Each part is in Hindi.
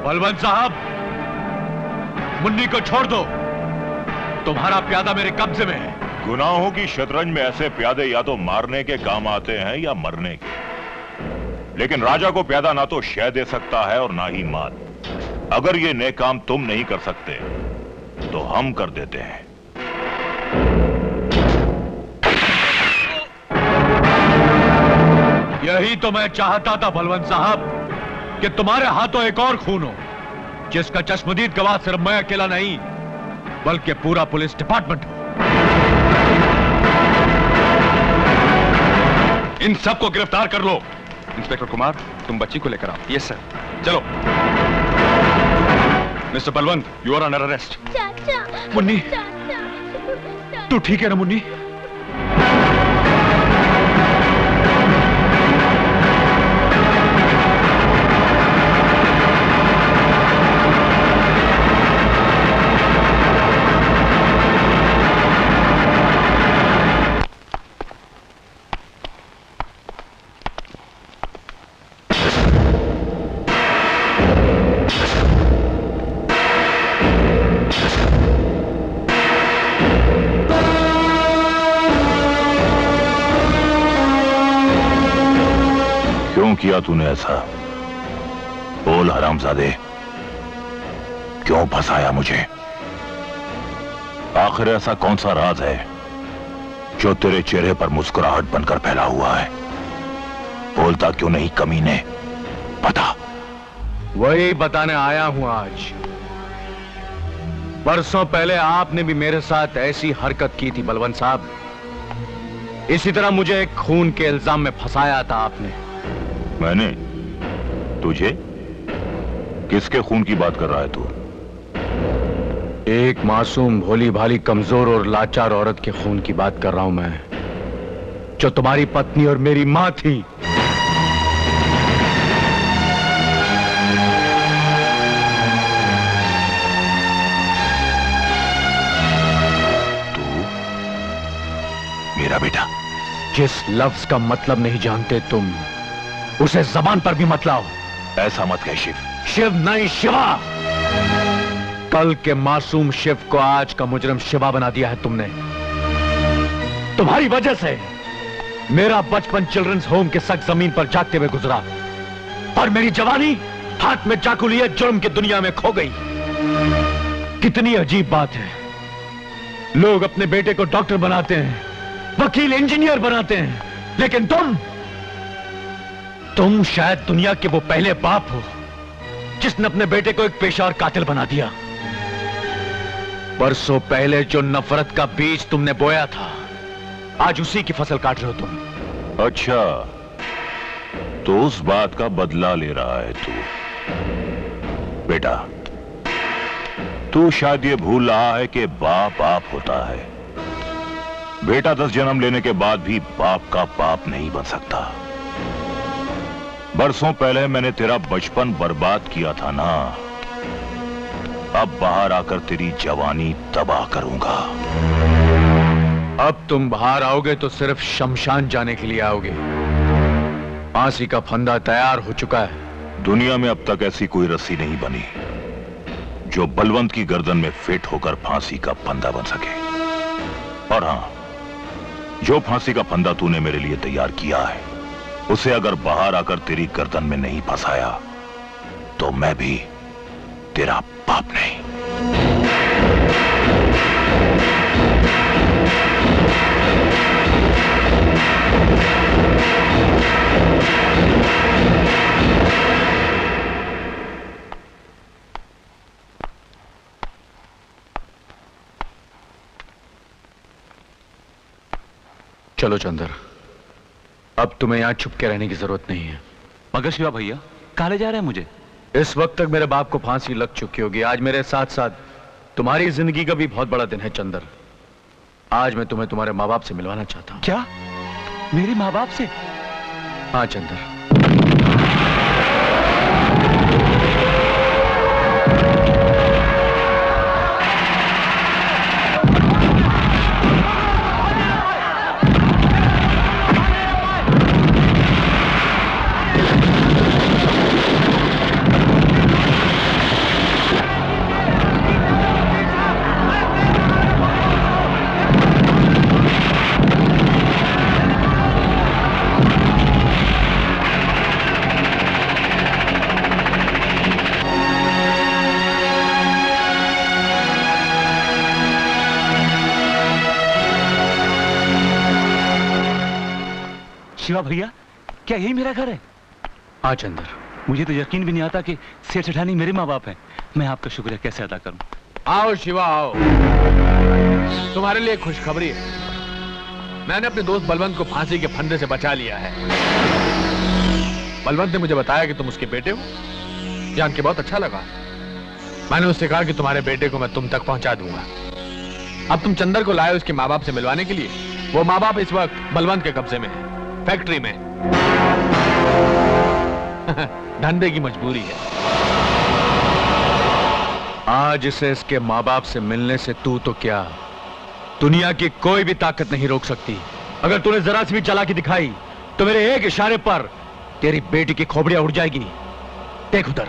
बलवंत साहब, मुन्नी को छोड़ दो। तुम्हारा प्यादा मेरे कब्जे में है। गुनाहों की शतरंज में ऐसे प्यादे या तो मारने के काम आते हैं या मरने के, लेकिन राजा को प्यादा ना तो शह दे सकता है और ना ही मात। अगर ये नेक काम तुम नहीं कर सकते तो हम कर देते हैं। यही तो मैं चाहता था बलवंत साहब, कि तुम्हारे हाथों एक और खून हो, जिसका चश्मदीद गवाह सिर्फ मैं अकेला नहीं बल्कि पूरा पुलिस डिपार्टमेंट हो। इन सबको गिरफ्तार कर लो। इंस्पेक्टर कुमार, तुम बच्ची को लेकर आओ। Yes sir. चलो। Mister Balwant, you are under arrest. Munni, तू ठीक है ना मुन्नी? किया तूने ऐसा? बोल हरामजादे, क्यों फंसाया मुझे? आखिर ऐसा कौन सा राज है जो तेरे चेहरे पर मुस्कुराहट बनकर फैला हुआ है? बोलता क्यों नहीं कमीने? बता। वही बताने आया हूं आज। बरसों पहले आपने भी मेरे साथ ऐसी हरकत की थी बलवंत साहब। इसी तरह मुझे एक खून के इल्जाम में फंसाया था आपने। मैंने? तुझे? किसके खून की बात कर रहा है तू? एक मासूम, भोली भाली, कमजोर और लाचार औरत के खून की बात कर रहा हूं मैं, जो तुम्हारी पत्नी और मेरी मां थी। तू मेरा बेटा? जिस लफ्ज का मतलब नहीं जानते तुम, उसे जबान पर भी मत लाओ। ऐसा मत कह शिव। शिव नहीं, शिवा। कल के मासूम शिव को आज का मुजरिम शिवा बना दिया है तुमने। तुम्हारी वजह से मेरा बचपन चिल्ड्रंस होम के सख्त जमीन पर जागते हुए गुजरा और मेरी जवानी हाथ में चाकू लिए जुर्म की दुनिया में खो गई। कितनी अजीब बात है, लोग अपने बेटे को डॉक्टर बनाते हैं, वकील, इंजीनियर बनाते हैं, लेकिन तुम शायद दुनिया के वो पहले बाप हो जिसने अपने बेटे को एक पेशा और कातिल बना दिया। बरसों पहले जो नफरत का बीज तुमने बोया था, आज उसी की फसल काट रहे हो तुम। अच्छा, तो उस बात का बदला ले रहा है तू? बेटा, तू शायद ये भूल रहा है कि बाप बाप होता है। बेटा 10 जन्म लेने के बाद भी बाप का बाप नहीं बन सकता। बरसों पहले मैंने तेरा बचपन बर्बाद किया था ना, अब बाहर आकर तेरी जवानी तबाह करूंगा। अब तुम बाहर आओगे तो सिर्फ शमशान जाने के लिए आओगे। फांसी का फंदा तैयार हो चुका है। दुनिया में अब तक ऐसी कोई रस्सी नहीं बनी जो बलवंत की गर्दन में फिट होकर फांसी का फंदा बन सके। और हां, जो फांसी का फंदा तूने मेरे लिए तैयार किया है, उसे अगर बाहर आकर तेरी गर्दन में नहीं फंसाया तो मैं भी तेरा बाप नहीं। चलो चंदर, अब तुम्हें यहां छुप के रहने की जरूरत नहीं है। मगर शिवा भैया, कहां ले जा रहे हैं मुझे? इस वक्त तक मेरे बाप को फांसी लग चुकी होगी। आज मेरे साथ साथ तुम्हारी जिंदगी का भी बहुत बड़ा दिन है चंदर। आज मैं तुम्हें तुम्हारे माँ बाप से मिलवाना चाहता हूँ। क्या? मेरे माँ बाप से? हाँ चंदर। शिवा भैया, क्या यही मेरा घर है? हाँ चंदर। मुझे तो यकीन भी नहीं आता कि सेठ सेठानी मेरे माँ बाप हैं। मैं आपका शुक्रिया कैसे अदा करूं? आओ शिवा आओ, तुम्हारे लिए खुशखबरी है। मैंने अपने दोस्त बलवंत को फांसी के फंदे से बचा लिया है। बलवंत ने मुझे बताया कि तुम उसके बेटे हो। जान के बहुत अच्छा लगा। मैंने उससे कहा कि तुम्हारे बेटे को मैं तुम तक पहुंचा दूंगा। अब तुम चंदर को लाए उसके माँ बाप से मिलवाने के लिए। वो माँ बाप इस वक्त बलवंत के कब्जे में है, फैक्ट्री में। धंधे की मजबूरी है। आज इसे इसके माँ बाप से मिलने से तू तो क्या, दुनिया की कोई भी ताकत नहीं रोक सकती। अगर तूने जरा सी भी चालाकी दिखाई तो मेरे एक इशारे पर तेरी बेटी की खोपड़ियां उड़ जाएगी। देख उधर।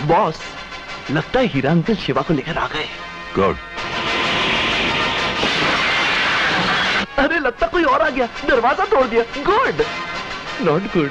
बॉस, लगता है हीरा अंकल शिवा को लेकर आ गए। गुड। अरे लगता कोई और आ गया, दरवाजा तोड़ दिया। Good not good.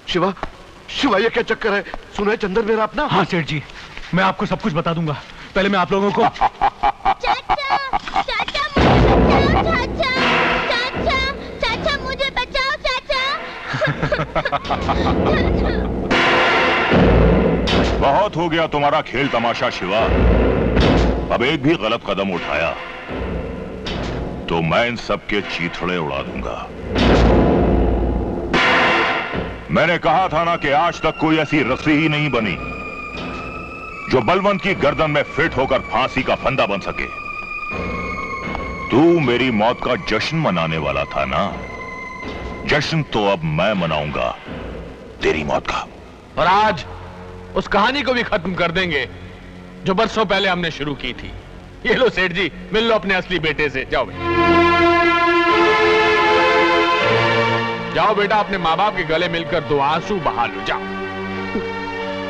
Shiva, Shiva ये क्या चक्कर है? सुना है चंदन मेरा अपना? हाँ सेठ जी, मैं आपको सब कुछ बता दूंगा। पहले मैं आप लोगों को चाचा मुझे बचाओ चाचा। बहुत हो गया तुम्हारा खेल तमाशा शिवा। अब एक भी गलत कदम उठाया तो मैं इन सब के चीथड़े उड़ा दूंगा। मैंने कहा था ना कि आज तक कोई ऐसी रस्सी ही नहीं बनी जो बलवंत की गर्दन में फिट होकर फांसी का फंदा बन सके। तू मेरी मौत का जश्न मनाने वाला था ना? जश्न तो अब मैं मनाऊंगा तेरी मौत का। और आज उस कहानी को भी खत्म कर देंगे जो बरसों पहले हमने शुरू की थी। ये लो सेठ जी, मिल लो अपने असली बेटे से। जाओ बेटा, जाओ बेटा, अपने माँ बाप के गले मिलकर दो आंसू बहा लो। जाओ।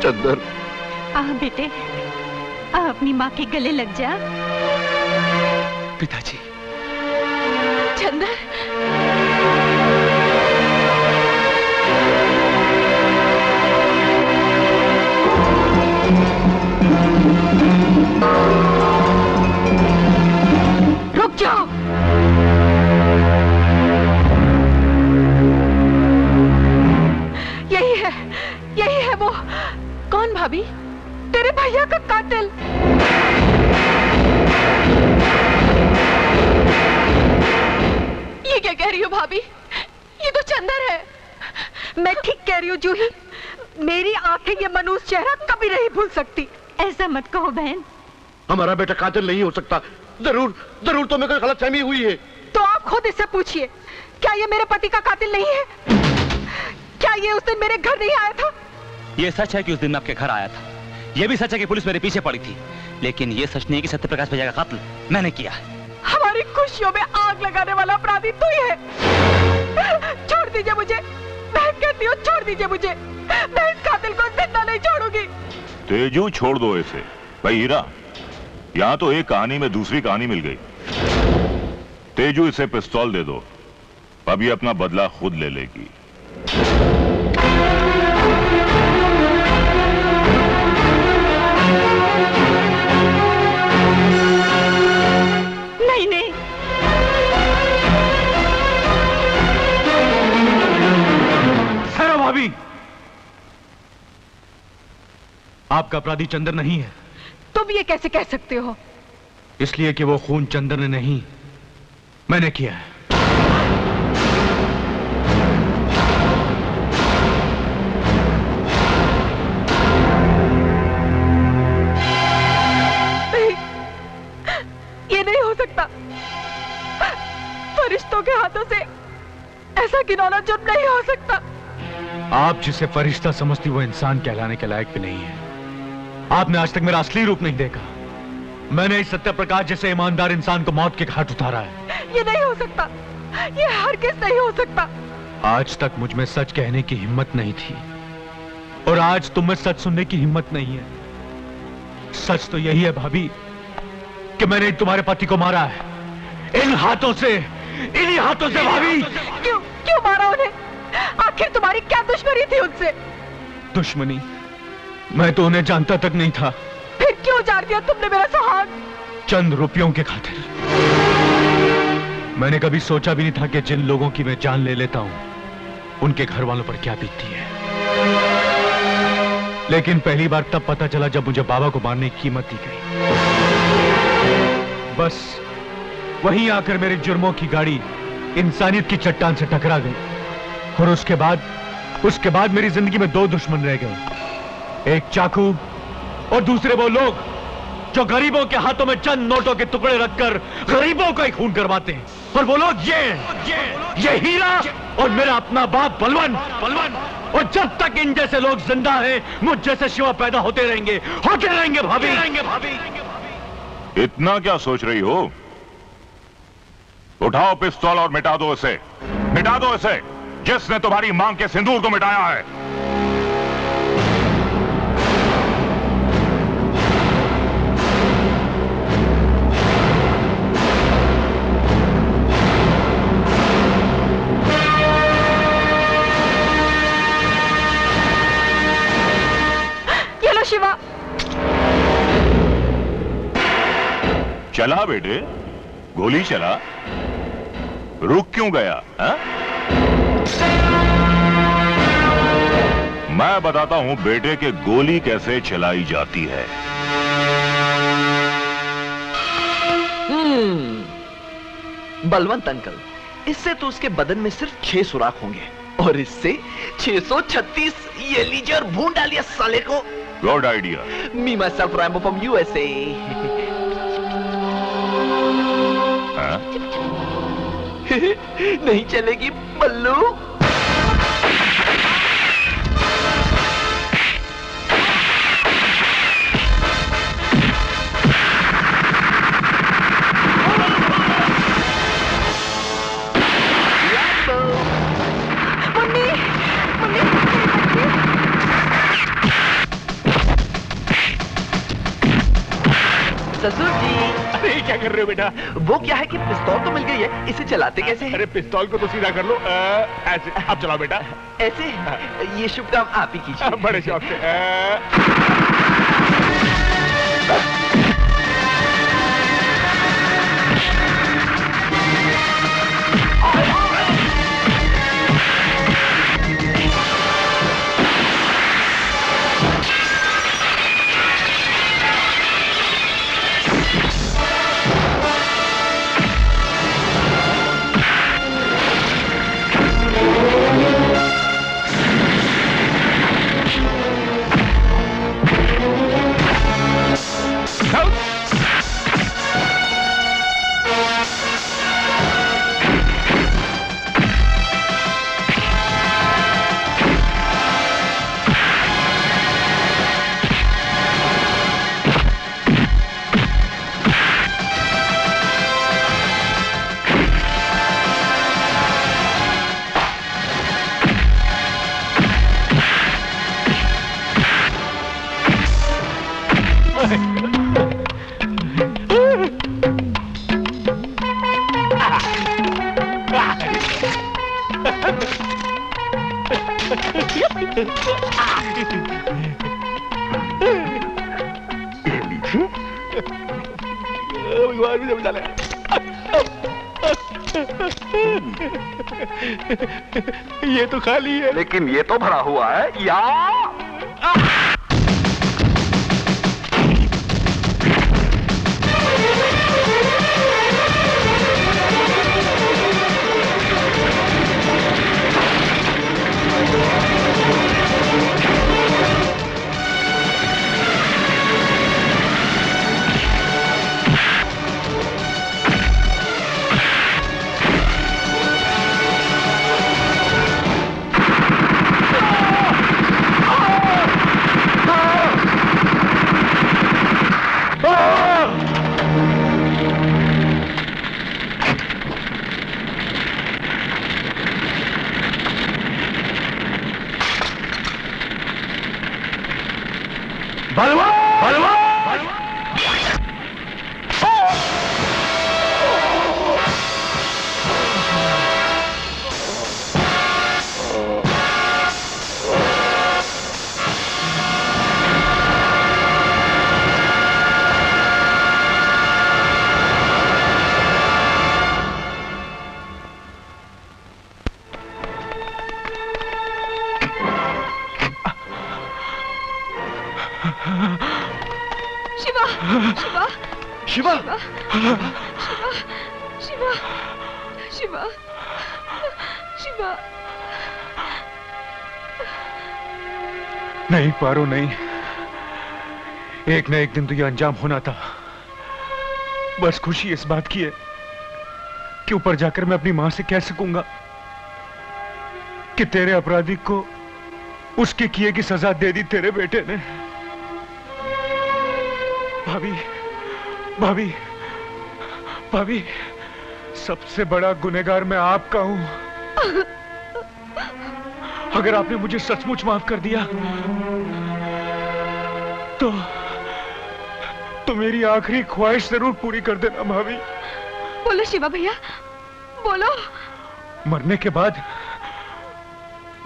चंदर, आ बेटे, आ अपनी माँ के गले लग जा। पिताजी। चंदर, रुक जाओ। मैं ठीक कह रही हूँ जूही, मेरी आंखें ये मनूस चेहरा कभी नहीं भूल सकती। ऐसा मत कहो बहन। हमारा बेटा कातिल नहीं हो सकता। जरूर जरूर तो मेरे को गलतफहमी हुई है। तो आप खुद इससे पूछिए, क्या ये मेरे पति का कातिल नहीं है? क्या ये उस दिन मेरे घर नहीं आया था? ये सच है कि उस दिन मैं आपके घर आया था। ये भी सच है कि पुलिस मेरे पीछे पड़ी थी। लेकिन ये सच नहीं है कि सत्यप्रकाश भैया का कत्ल मैंने किया। हमारी खुशियों में आग लगाने वाला अपराधी तू ही है। छोड़ दीजिए मुझे, मैं कहती हूँ छोड़ दीजिए मुझे। मैं इस कातिल को जिंदा नहीं छोड़ूंगी। तेजू छोड़ दो इसे। भाई हीरा, यहाँ तो एक कहानी में दूसरी कहानी मिल गई। तेजू इसे पिस्तौल दे दो, अब ये अपना बदला खुद ले लेगी। नहीं नहीं, ठहरो भाभी, आपका अपराधी चंद्र नहीं है। तुम ये कैसे कह सकते हो? इसलिए कि वो खून चंद्र ने नहीं, मैंने किया है। ये नहीं हो सकता। फरिश्तों के हाथों से ऐसा घिनौना जुर्म नहीं हो सकता। आप जिसे फरिश्ता समझती वो इंसान कहलाने के लायक भी नहीं है। आपने आज तक मेरा असली रूप नहीं देखा। मैंने इस सत्यप्रकाश जैसे ईमानदार इंसान को मौत के घाट उतारा है। ये नहीं हो सकता, ये हरगिज़ नहीं हो सकता। आज तक मुझ में सच कहने की हिम्मत नहीं थी और आज तुम में सच सुनने की हिम्मत नहीं है। सच तो यही है भाभी कि मैंने तुम्हारे पति को मारा है इन हाथों से, इन्हीं हाथों से भाभी। क्यों क्यों मारा उन्हें? आखिर तुम्हारी क्या दुश्मनी थी उनसे? दुश्मनी? मैं तो उन्हें जानता तक नहीं था। फिर क्यों जार दिया तुमने मेरा सुहाग? चंद रुपयों के खातिर। मैंने कभी सोचा भी नहीं था कि जिन लोगों की मैं जान ले लेता हूं उनके घर वालों पर क्या बीतती है। लेकिन पहली बार तब पता चला जब मुझे बाबा को मारने की कीमत दी गई। बस वहीं आकर मेरे जुर्मों की गाड़ी इंसानियत की चट्टान से टकरा गई और उसके बाद मेरी जिंदगी में दो दुश्मन रह गए, एक चाकू और दूसरे वो लोग जो गरीबों के हाथों में चंद नोटों के टुकड़े रखकर गरीबों का ही खून करवाते हैं। और वो लोग ये हीरा और मेरा अपना बाप बलवन। और जब तक इन जैसे लोग जिंदा हैं, मुझ जैसे शिवा पैदा होते रहेंगे भाभी। इतना क्या सोच रही हो? उठाओ पिस्तौल और मिटा दो इसे, जिसने तुम्हारी मांग के सिंदूर को मिटाया है। ये लो शिवा। चला बेटे, गोली चला, रुक क्यों गया? हा? मैं बताता हूं बेटे के गोली कैसे चलाई जाती है। बलवंत अंकल, इससे तो उसके बदन में सिर्फ 6 सुराख होंगे और इससे 636। ये लीजिए और भून डालिए साले को। Good idea. Me my self Rambo from USA. नहीं चलेगी बल्लू। ससुर जी। अरे क्या कर रहे हो बेटा? वो क्या है कि पिस्तौल तो मिल गई है, इसे चलाते कैसे हैं? अरे पिस्तौल को तो सीधा कर लो, ऐसे। अब चलाओ बेटा। ऐसे? ये शुभ काम आप ही कीजिए। बड़े शौक से। ये लीजिए। भगवान मुझे बचा ले। ये तो खाली है। लेकिन ये तो भरा हुआ है या शिवा शिवा शिवा शिवा नहीं पारो, नहीं। एक न एक दिन तो ये अंजाम होना था। बस खुशी इस बात की है कि ऊपर जाकर मैं अपनी मां से कह सकूंगा कि तेरे अपराधी को उसके किए की सजा दे दी तेरे बेटे ने। भाभी, भाभी, भाभी, सबसे बड़ा गुनहगार मैं आपका हूं। अगर आपने मुझे सचमुच माफ कर दिया तो मेरी आखिरी ख्वाहिश जरूर पूरी कर देना भाभी। बोलो शिवा भैया, बोलो। मरने के बाद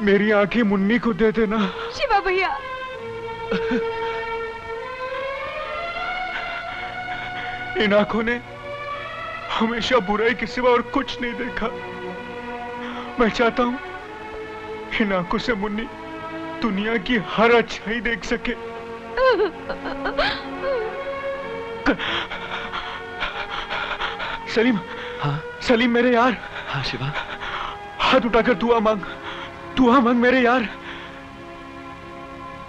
मेरी आंखें मुन्नी को दे देना। शिवा भैया। इन आंखों ने हमेशा बुराई के सिवा और कुछ नहीं देखा। मैं चाहता हूं इन आंखों से मुन्नी दुनिया की हर अच्छाई देख सके। सलीम। हाँ सलीम मेरे यार। हाँ शिवा। हाथ उठाकर दुआ मांग, दुआ मांग मेरे यार,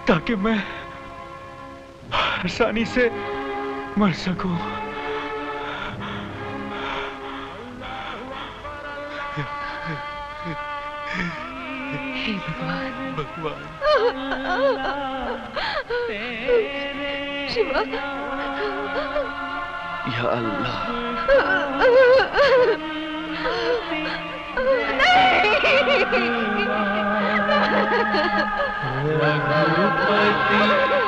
ताकि मैं आसानी से मर सकूं। हे भगवान, भगवान। शिवा। या अल्लाह। नहीं।